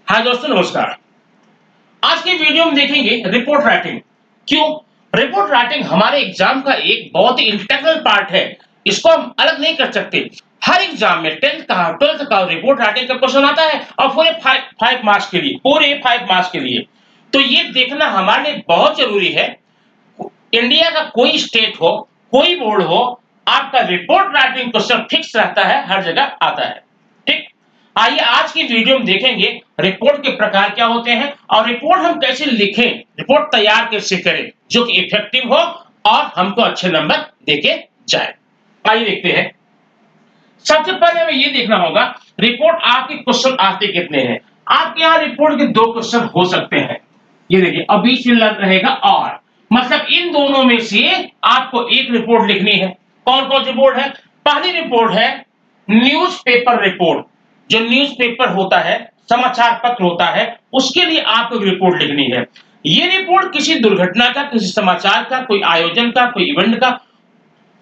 हाय दोस्तों, नमस्कार। आज की वीडियो में देखेंगे रिपोर्ट राइटिंग। क्यों? रिपोर्ट राइटिंग हमारे एग्जाम का एक बहुत ही इंटीग्रल पार्ट है। इसको हम अलग नहीं कर सकते। हर एग्जाम में 10th का 12th का रिपोर्ट राइटिंग का क्वेश्चन आता है और पूरे 5 मार्क्स के लिए, पूरे 5 मार्क्स के लिए। तो ये देखना हमारे लिए बहुत जरूरी है। इंडिया का कोई स्टेट हो, कोई बोर्ड हो, आपका रिपोर्ट राइटिंग क्वेश्चन फिक्स रहता है, हर जगह आता है। ठीक। आइए आज की वीडियो में देखेंगे रिपोर्ट के प्रकार क्या होते हैं और रिपोर्ट हम कैसे लिखें, रिपोर्ट तैयार कैसे करें जो कि इफेक्टिव हो और हमको अच्छे नंबर देके जाए। आइए देखते हैं। सबसे पहले हमें ये देखना होगा रिपोर्ट आपके क्वेश्चन आते कितने हैं। आपके यहाँ रिपोर्ट के 2 क्वेश्चन हो सकते हैं। ये देखिए, और बीच में लग रहेगा और, मतलब इन दोनों में से आपको एक रिपोर्ट लिखनी है। कौन कौन सी रिपोर्ट है? पहली रिपोर्ट है न्यूज़पेपर रिपोर्ट। जो न्यूज़पेपर होता है, समाचार पत्र होता है, उसके लिए आपको एक रिपोर्ट लिखनी है। ये रिपोर्ट किसी दुर्घटना का, किसी समाचार का, कोई आयोजन का, कोई इवेंट का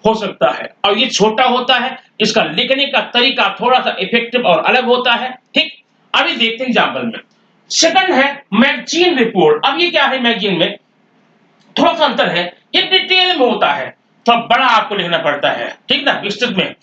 हो सकता है और ये छोटा होता है। इसका लिखने का तरीका थोड़ा सा इफेक्टिव और अलग होता है। ठीक। अभी देखते हैं एग्जाम्पल में। सेकंड है मैगजीन रिपोर्ट। अब ये क्या है? मैगजीन में थोड़ा सा अंतर है, ये डिटेल में होता है, थोड़ा बड़ा आपको लिखना पड़ता है। ठीक ना, विस्तृत में।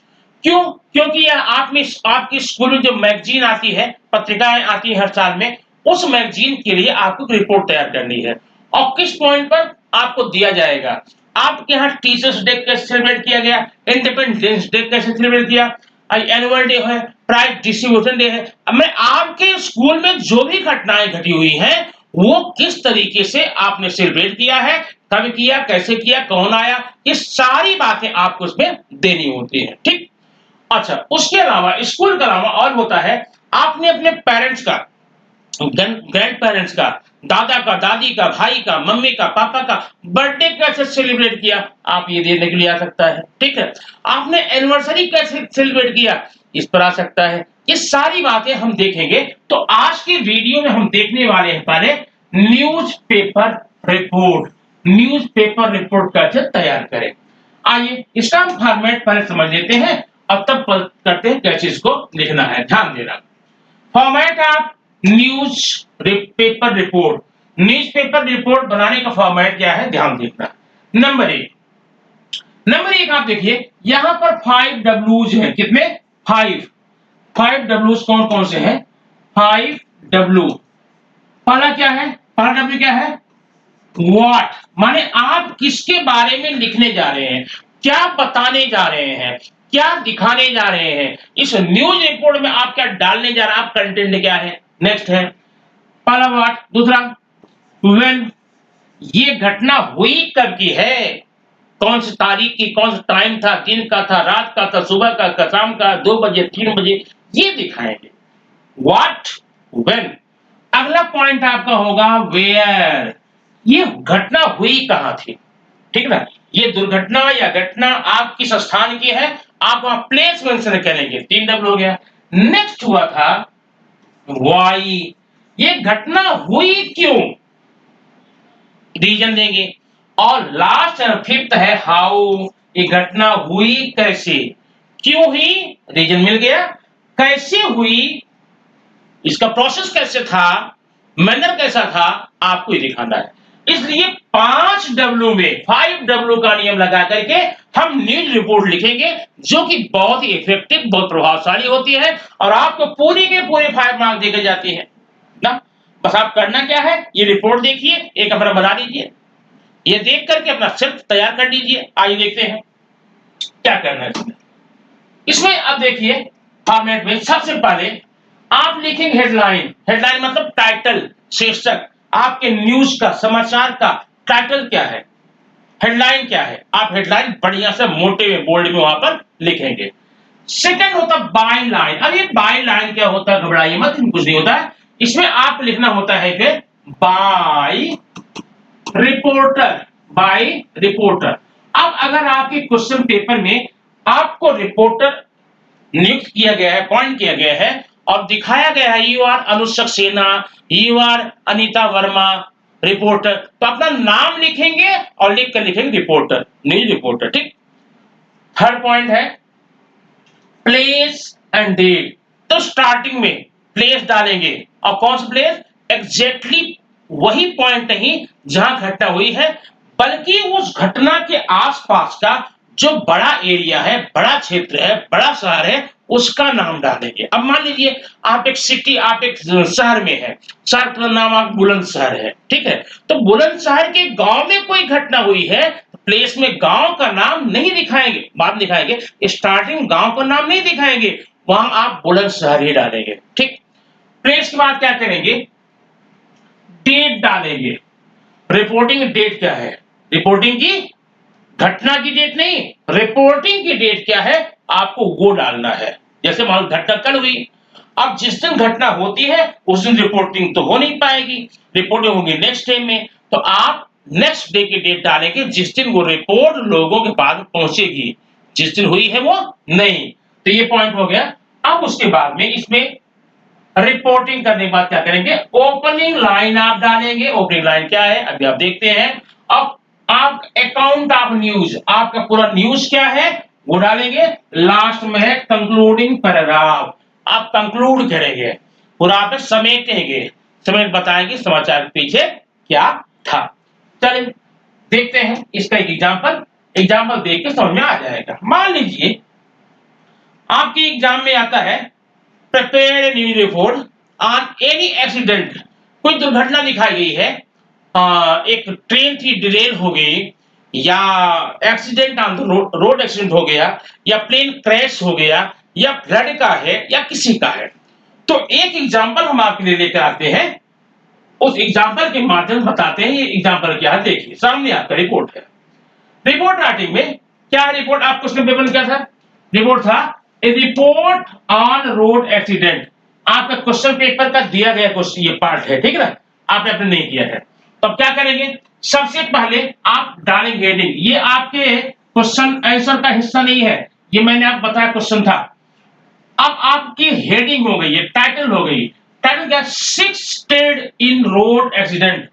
क्यों? क्योंकि यह आप में आपकी स्कूल में जो मैगजीन आती है, पत्रिकाएं आती है हर साल में, उस मैगजीन के लिए आपको रिपोर्ट तैयार करनी है और किस पॉइंट पर आपको दिया जाएगा। आपके यहाँ टीचर्स डे कैसे सेलिब्रेट किया गया, इंडिपेंडेंस डे कैसे सेलिब्रेट किया, एनुअल डे है, प्राइज डिस्ट्रीब्यूशन डे है। अब मैं आपके स्कूल में जो भी घटनाएं घटी हुई हैं वो किस तरीके से आपने सेलिब्रेट किया है, कब किया, कैसे किया, कौन आया, ये सारी बातें आपको उसमें देनी होती है। ठीक। अच्छा, उसके अलावा स्कूल के अलावा और होता है, आपने अपने पेरेंट्स का, ग्रैंड पेरेंट्स का, दादा का, दादी का, भाई का, मम्मी का, पापा का बर्थडे कैसे सेलिब्रेट किया, आप ये देने के लिए आ सकता है। ठीक है। आपने एनिवर्सरी कैसे सेलिब्रेट किया, इस पर आ सकता है। ये सारी बातें हम देखेंगे। तो आज की वीडियो में हम देखने वाले हैं पहले न्यूज़पेपर रिपोर्ट। न्यूज़पेपर रिपोर्ट कैसे तैयार करें। आइए इसका हम फॉर्मेट पहले समझ लेते हैं और तब करते हैं कैसे इसको लिखना है। ध्यान देना। Format of news paper report. Newspaper report बनाने का फॉर्मेट क्या है, ध्यान देखना। नंबर एक आप देखिए, यहां पर 5 डब्ल्यूज हैं। कितने? 5। 5 डब्ल्यूज कौन कौन से हैं? 5 डब्ल्यू। पहला क्या है? पहला डब्ल्यू क्या है? व्हाट, माने आप किसके बारे में लिखने जा रहे हैं, क्या बताने जा रहे हैं, क्या दिखाने जा रहे हैं। इस न्यूज रिपोर्ट में आप क्या डालने जा रहे हैं, आप कंटेंट क्या है। नेक्स्ट है पहला व्हाट। दूसरा व्हेन, ये घटना हुई कब की है, कौन सी तारीख की, कौन सा टाइम था, दिन का था, रात का था, सुबह का, शाम का, 2 बजे, 3 बजे, ये दिखाएंगे। What, when. अगला पॉइंट आपका होगा वेयर, ये घटना हुई कहां थी। ठीक ना, ये दुर्घटना या घटना आप किस स्थान की है, आप वहां प्लेस मेंशन करेंगे। 3 डब्ल्यू हो गया। नेक्स्ट हुआ था वाई, ये घटना हुई क्यों, रीजन देंगे। और लास्ट एंड फिफ्थ है हाउ, ये घटना हुई कैसे, क्यों हुई, रीजन मिल गया, कैसे हुई, इसका प्रोसेस कैसे था, मैनर कैसा था, आपको ही दिखाना है। इसलिए 5 डब्ल्यू में 5 डब्ल्यू का नियम लगा करके हम न्यूज रिपोर्ट लिखेंगे जो कि बहुत ही इफेक्टिव, बहुत प्रभावशाली होती है और आपको पूरी के पूरे 5 मार्क्स देके जाती है ना। बस आप करना क्या है, ये रिपोर्ट देखिए, एक अपना बना लीजिए, ये देख करके अपना सिर्फ तैयार कर लीजिए। आइए देखते हैं क्या करना है इसमें। इसमें अब देखिए फॉर्मेट में सबसे पहले आप लिखेंगे हेडलाइन। हेडलाइन मतलब टाइटल, शीर्षक। आपके न्यूज का, समाचार का टाइटल क्या है, हेडलाइन क्या है, आप हेडलाइन बढ़िया से मोटे में, बोल्ड में वहां पर लिखेंगे। सेकंड होता बाय लाइन। अब ये बाय लाइन क्या होता है, घबराइए मत, कुछ नहीं होता है। इसमें आप लिखना होता है फिर बाय रिपोर्टर, बाय रिपोर्टर। अब अगर आपके क्वेश्चन पेपर में आपको रिपोर्टर नियुक्त किया गया है, अपॉइंट किया गया है और दिखाया गया है you are Anuj Saxena, you are Anita Verma reporter, तो अपना नाम लिखेंगे और लिख कर लिखेंगे रिपोर्टर, न्यूज रिपोर्टर। ठीक। थर्ड पॉइंट है प्लेस एंड डेट। तो स्टार्टिंग में प्लेस डालेंगे, और कौन सा प्लेस? एग्जैक्टली वही पॉइंट नहीं जहां घटना हुई है, बल्कि उस घटना के आसपास का जो बड़ा एरिया है, बड़ा क्षेत्र है, बड़ा शहर है, उसका नाम डालेंगे। अब मान लीजिए आप एक सिटी, आप एक शहर में है, शहर का नाम आप बुलंदशहर है, ठीक है? तो बुलंदशहर के गांव में कोई घटना हुई है, प्लेस में गांव का नाम नहीं दिखाएंगे, बाद दिखाएंगे, स्टार्टिंग गांव का नाम नहीं दिखाएंगे, वहां आप बुलंदशहर ही डालेंगे, ठीक? प्लेस के बाद क्या करेंगे? डेट डालेंगे। रिपोर्टिंग डेट क्या है? रिपोर्टिंग की, घटना की डेट नहीं, रिपोर्टिंग की डेट क्या है, आपको वो डालना है। जैसे मान लो घटना कल हुई, अब जिस दिन घटना होती है उस दिन रिपोर्टिंग तो हो नहीं पाएगी, रिपोर्टिंग होगी नेक्स्ट डे में, तो आप नेक्स्ट डे की डेट डालेंगे जिस दिन वो रिपोर्ट लोगों के पास पहुंचेगी, जिस दिन हुई है वो नहीं। तो ये पॉइंट हो गया। अब उसके बाद में इसमें रिपोर्टिंग करने के बाद क्या करेंगे? ओपनिंग लाइन आप डालेंगे। ओपनिंग लाइन क्या है अभी आप देखते हैं। अब आप अकाउंट ऑफ न्यूज, आपका पूरा न्यूज क्या है वो डालेंगे। लास्ट में है कंक्लूडिंग पैराग्राफ, आप कंक्लूड करेंगे, पूरा आप समेटेंगे, समेट बताएंगे समाचार के पीछे क्या था। चलिए देखते हैं इसका एक एग्जांपल, एग्जांपल देख के समझ में आ जाएगा। मान लीजिए आपके एग्जाम में आता है prepare a news report on any accident, कोई दुर्घटना दिखाई गई है, एक ट्रेन थी डिरेल हो गई, या एक्सीडेंट ऑन रोड एक्सीडेंट हो गया, या प्लेन क्रैश हो गया, या फ्लड का है, या किसी का है। तो एक एग्जांपल हम आपके लिए लेकर आते हैं, उस एग्जांपल के माध्यम से बताते हैं ये एग्जांपल क्या है। देखिए सामने आपका रिपोर्ट है। रिपोर्ट राइटिंग में क्या है? रिपोर्ट आप क्वेश्चन पेपर में क्या था? रिपोर्ट था ए रिपोर्ट ऑन रोड एक्सीडेंट। आपका क्वेश्चन पेपर का दिया गया क्वेश्चन ये पार्ट है, ठीक है ना? आपने अपने नहीं किया है तो अब क्या करेंगे? सबसे पहले आप डालेंगे हेडिंग, ये आपके क्वेश्चन आंसर का हिस्सा नहीं है, ये मैंने आपको बताया क्वेश्चन था। अब आपकी हेडिंग हो गई है, टाइटल हो गई। टाइटल क्या? 6 डेड इन रोड एक्सीडेंट,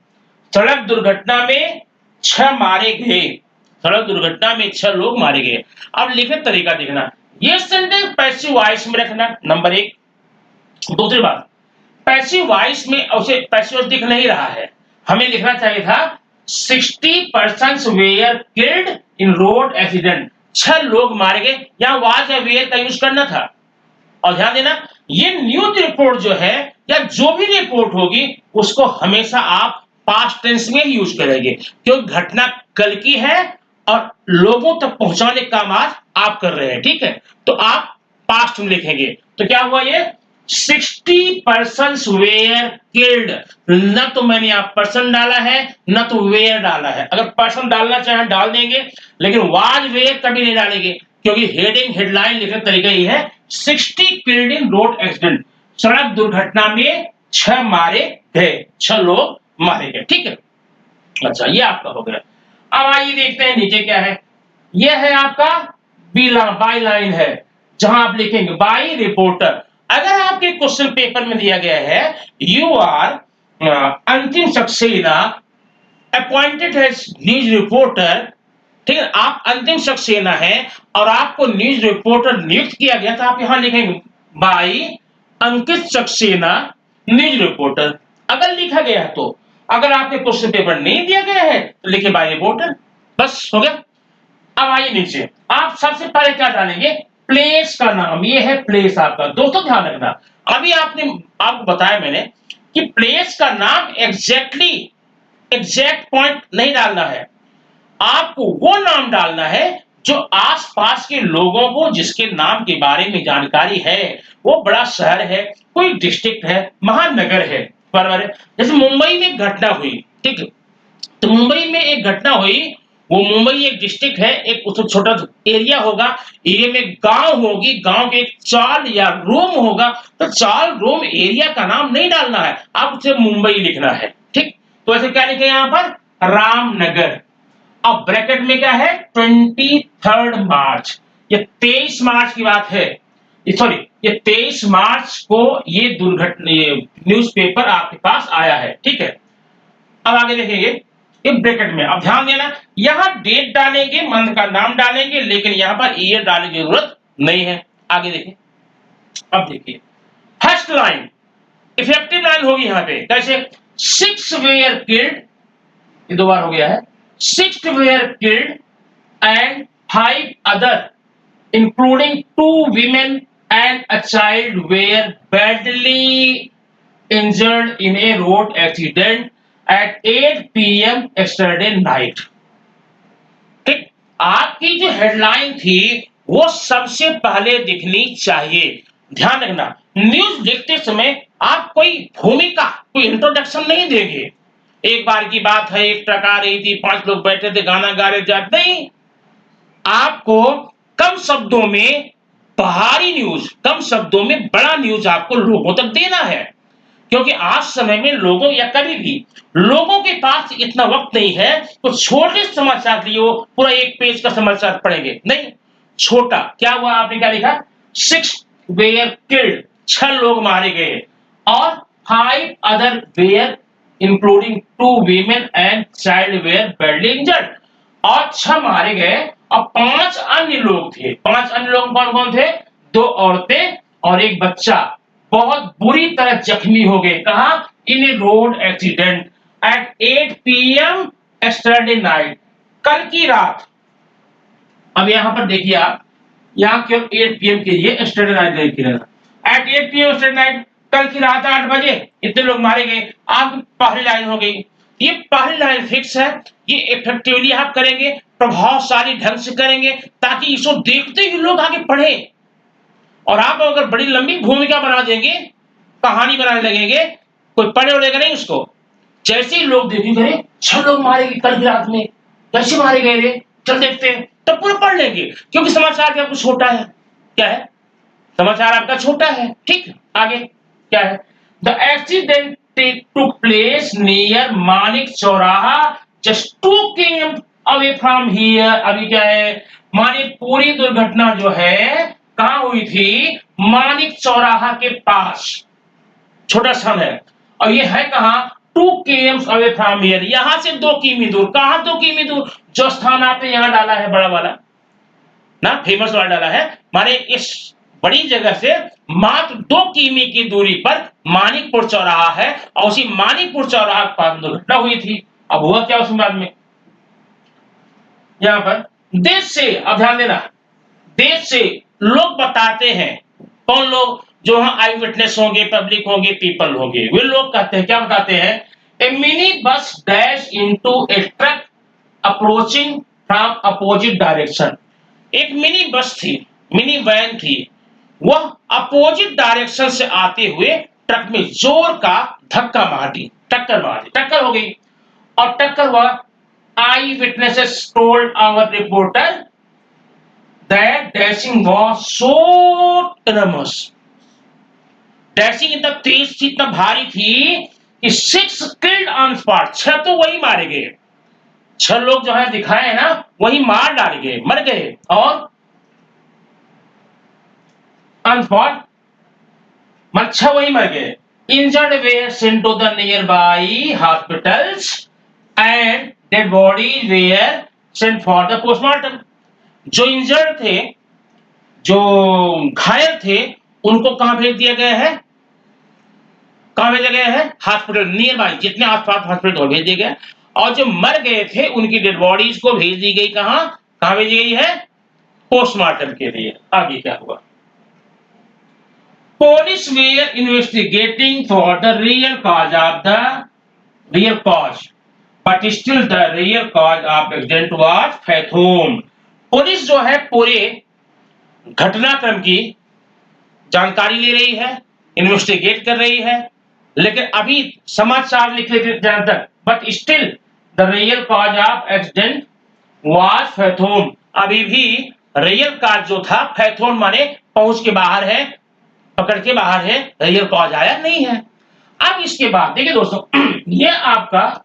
सड़क दुर्घटना में 6 मारे गए, सड़क दुर्घटना में 6 लोग मारे गए। अब लिखने तरीका देखना, ये सेंटेंस पैसिव वॉइस में रखना, नंबर 1। दूसरी बात, पैसिव वॉइस में उसे पैसिव वॉइस दिख नहीं रहा है, हमें लिखना चाहिए था 60% where killed in road accident, 6 लोग मारे गए, यहां वाज या वेयर का यूज करना था। और ध्यान देना ये न्यूज रिपोर्ट जो है या जो भी रिपोर्ट होगी उसको हमेशा आप पास्ट टेंस में ही यूज करेंगे, क्योंकि घटना कल की है और लोगों तक पहुंचाने का काम आज आप कर रहे हैं, ठीक है? तो आप पास्ट में लिखेंगे। तो क्या हुआ ये? 60% वेयर किल्ड, न तो मैंने यहाँ पर्सन डाला है न तो वेयर डाला है। अगर पर्सन डालना चाहे डाल देंगे, लेकिन वाज वेयर कभी नहीं डालेंगे, क्योंकि हेडिंग हेडलाइन लिखने का तरीका ही है 60 किल्ड इन रोड एक्सीडेंट, सड़क दुर्घटना में 6 मारे गए, 6 लोग मारे गए, ठीक है? अच्छा ये आपका हो गया। अब आइए देखते हैं नीचे क्या है। यह है आपका बाई लाइन है, जहां आप लिखेंगे बाई रिपोर्टर। अगर आपके क्वेश्चन पेपर में दिया गया है you are Antim Saxena appointed as news reporter, ठीक है? आप अंतिम सक्सेना है और आपको न्यूज रिपोर्टर नियुक्त किया गया, तो आप यहां लिखेंगे by Ankit Saxena news reporter, अगर लिखा गया है तो। अगर आपके क्वेश्चन पेपर नहीं दिया गया है तो लिखे बाय रिपोर्टर, बस हो गया। अब आइए नीचे, आप सबसे पहले क्या डालेंगे? प्लेस का नाम, ये है प्लेस आपका। दोस्तों ध्यान रखना, अभी आपको बताया मैंने कि प्लेस का नाम एग्जैक्ट पॉइंट नहीं डालना है, आपको वो नाम डालना है जो आसपास के लोगों को, जिसके नाम के बारे में जानकारी है, वो बड़ा शहर है, कोई डिस्ट्रिक्ट है, महानगर है, बराबर है। जैसे मुंबई में एक घटना हुई, ठीक है? तो मुंबई में एक घटना हुई, वो मुंबई एक डिस्ट्रिक्ट है, एक उसमें छोटा एरिया होगा, एरिया में गांव होगी, गांव के एक चाल या रूम होगा, तो चाल रूम एरिया का नाम नहीं डालना है, आप उसे मुंबई लिखना है, ठीक? तो ऐसे क्या लिखे यहां पर? रामनगर। अब ब्रैकेट में क्या है? 23 मार्च, ये 23 मार्च की बात है, सॉरी ये 23 मार्च को ये दुर्घटना, ये न्यूज़पेपर आपके पास आया है, ठीक है? अब आगे देखेंगे ये ब्रैकेट में, अब ध्यान देना यहां डेट डालेंगे, मंथ का नाम डालेंगे, लेकिन यहां पर ईयर डालने की जरूरत नहीं है। आगे देखिए, अब देखिए फर्स्ट लाइन, इफेक्टिव लाइन होगी यहाँ पे कैसे, 6 वेयर किल्ड, ये 2 बार हो गया है, 6 where killed and 5 other including 2 women and a child were badly injured in a road accident at 8 p.m. yesterday night. ठीक, आपकी जो हेडलाइन थी वो सबसे पहले दिखनी चाहिए। ध्यान रखना, न्यूज देखते समय आप कोई भूमिका, कोई इंट्रोडक्शन नहीं देंगे। एक बार की बात है, एक ट्रक आ रही थी, 5 लोग बैठे थे, गाना गा रहे थे, नहीं, आपको कम शब्दों में भारी न्यूज, कम शब्दों में बड़ा न्यूज आपको लोगों तक देना है। क्योंकि आज समय में लोगों, या कभी भी लोगों के पास इतना वक्त नहीं है तो छोटे समाचार लियो पूरा 1 पेज का समाचार पढ़ेंगे, नहीं, छोटा क्या हुआ, आपने क्या लिखा, 6 वेयर किल्ड, 6 लोग मारे गए और 5 other were including 2 women and child were badly injured, और 6 मारे गए और 5 अन्य लोग थे। 5 अन्य लोग कौन कौन थे, 2 औरतें और एक बच्चा बहुत बुरी तरह जख्मी हो गए। कहा, in a road accident at 8 PM yesterday night, कल की रात। अब यहां पर देखिए आप, यहां केवल 8 पीएम के लिए यस्टरडे नाइट लिख रहा, एट 8 पीएम यस्टरडे नाइट, कल की रात 8 बजे इतने लोग मारे गए। आप पहली लाइन हो गई, ये पहली लाइन फिक्स है, ये इफेक्टिवली आप करेंगे, प्रभावशाली ढंग से करेंगे ताकि इसको देखते ही लोग आगे पढ़े। और आप अगर बड़ी लंबी भूमिका बना देंगे, कहानी बनाने लगेंगे, कोई पढ़े उड़ेगा नहीं उसको। जैसे ही लोग देखेंगे, 6 लोग मारे गए कल की रात में, कैसे मारे गए रे, चल देखते हैं, तब पूरा पढ़ लेंगे। क्योंकि समाचार क्या कुछ छोटा है, क्या है, समाचार आपका छोटा है। ठीक, आगे क्या है, the accident took place near Manik चौराहा just 2 km away from here. अभी क्या है, मानिक, पूरी दुर्घटना जो है कहां हुई थी, मानिक चौराहा के पास, छोटा स्थान है, और ये है कहां, 2 km अवे फ्रॉम हियर, यहां से 2 किमी दूर। कहां 2 किमी दूर, जो स्थान आपने यहां डाला है बड़ा वाला ना, फेमस वाला डाला है, माने इस बड़ी जगह से मात्र 2 किमी की दूरी पर मानिकपुर चौराहा है, और उसी मानिकपुर चौराहा पर दुर्घटना हुई थी। अब हुआ क्या उस बाद में, यहां पर देश से, अब ध्यान देना, देश से लोग बताते हैं, कौन लोग, जो वहां आई विटनेस होंगे, पब्लिक होंगे, पीपल होंगे, वे लोग कहते हैं, क्या बताते हैं, a mini bus dash into a truck approaching from opposite direction. एक मिनी बस थी, मिनी वैन थी, वह अपोजिट डायरेक्शन से आते हुए ट्रक में जोर का धक्का मार दी, टक्कर मार दी, टक्कर हो गई। और टक्कर हुआ, eye witnesses told our reporter that dashing was so enormous, dashing इतना तेज थी, इतना भारी थी कि 6 killed on spot, 6 तो वही मारे गए, 6 लोग जो है दिखाए ना वही मार डाले गए, मर गए, और ऑन स्पॉट मतलब 6 वही मर गए। Injured were sent to the nearby hospitals and dead bodies were sent for the postmortem. जो इंजर्ड थे, जो घायल थे, उनको कहां भेज दिया गया है, कहां भेजा गया है, हॉस्पिटल नियर बाई, जितने आसपास हॉस्पिटल भेज दिया गया। और जो मर गए थे उनकी डेड बॉडीज को भेज दी गई, कहां कहां भेजी गई है, पोस्टमार्टम के लिए। आगे क्या हुआ, police were investigating for the real cause, but still the real cause of accident was fathom। Police जो है पूरे घटनाक्रम की जानकारी ले रही है, इन्वेस्टिगेट कर रही है, लेकिन अभी समाचार लिख लेते जहां तक, but still the real cause of accident was fathom. अभी भी रियल कॉज जो था, फैथोम माने पहुंच के बाहर है, पकड़ के बाहर है, रियल कॉज आया नहीं है। अब इसके बाद देखिए दोस्तों, ये आपका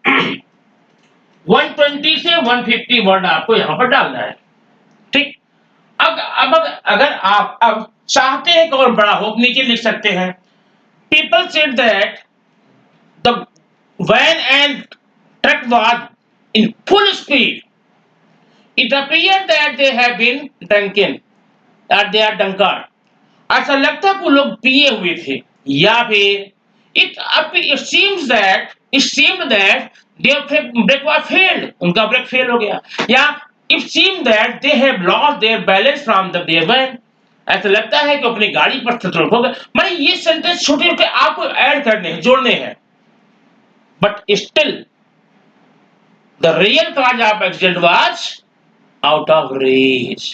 120 से 150 वर्ड आपको यहां पर डालना है। ठीक, अब अगर आप अब चाहते हैं कि और बड़ा हो, नीचे लिख सकते हैं, people said that the van and truck was in full speed, it appeared that they have been drunken, they are drunkard. ऐसा लगता है कि वो लोग पिए हुए थे, या फिर it seemed that their brake was failed, उनका ब्रेक फेल हो गया, या it seemed that they have lost their balance from their van, ऐसा लगता है कि अपनी गाड़ी पर संतुलन खो गए। माने ये सेंटेंस छोटे छोटे आपको ऐड करने हैं, जोड़ने हैं, but still the real cause of accident was out of reach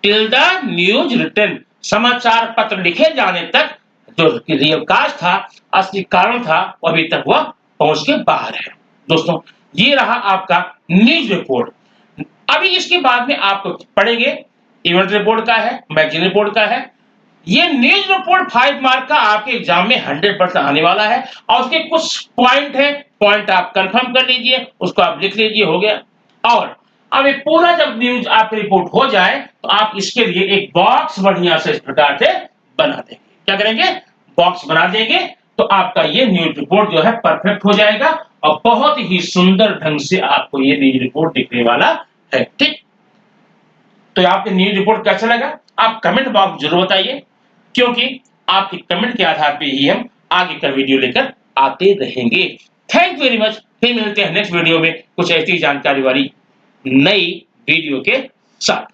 till the news written, समाचार पत्र लिखे जाने तक जो रियल काज था, असली कारण था, वो अभी तक वह पहुंच के बाहर है। दोस्तों, ये रहा आपका न्यूज रिपोर्ट। अभी इसके बाद में आप पढ़ेंगे, इवेंट रिपोर्ट का है, मैगजीन रिपोर्ट का है। ये न्यूज रिपोर्ट 5 मार्क का आपके एग्जाम में 100% आने वाला है, और उसके कुछ पॉइंट है, पॉइंट आप कंफर्म कर लीजिए, उसको आप लिख लीजिए, हो गया। और अब ये पूरा जब न्यूज आपकी रिपोर्ट हो जाए तो आप इसके लिए एक बॉक्स बढ़िया से इस प्रकार से बना देंगे। क्या करेंगे? बॉक्स बना देंगे, तो आपका ये न्यूज रिपोर्ट जो है परफेक्ट हो जाएगा, और बहुत ही सुंदर ढंग से आपको ये न्यूज रिपोर्ट दिखने वाला है। ठीक, तो आपके न्यूज रिपोर्ट कैसा लगा आप कमेंट बॉक्स जरूर बताइए, क्योंकि आपके कमेंट के आधार पे ही हम आगे का वीडियो लेकर आते रहेंगे। Thank you very much. फिर मिलते हैं नेक्स्ट वीडियो में कुछ ऐसी जानकारी वाली नई वीडियो के साथ।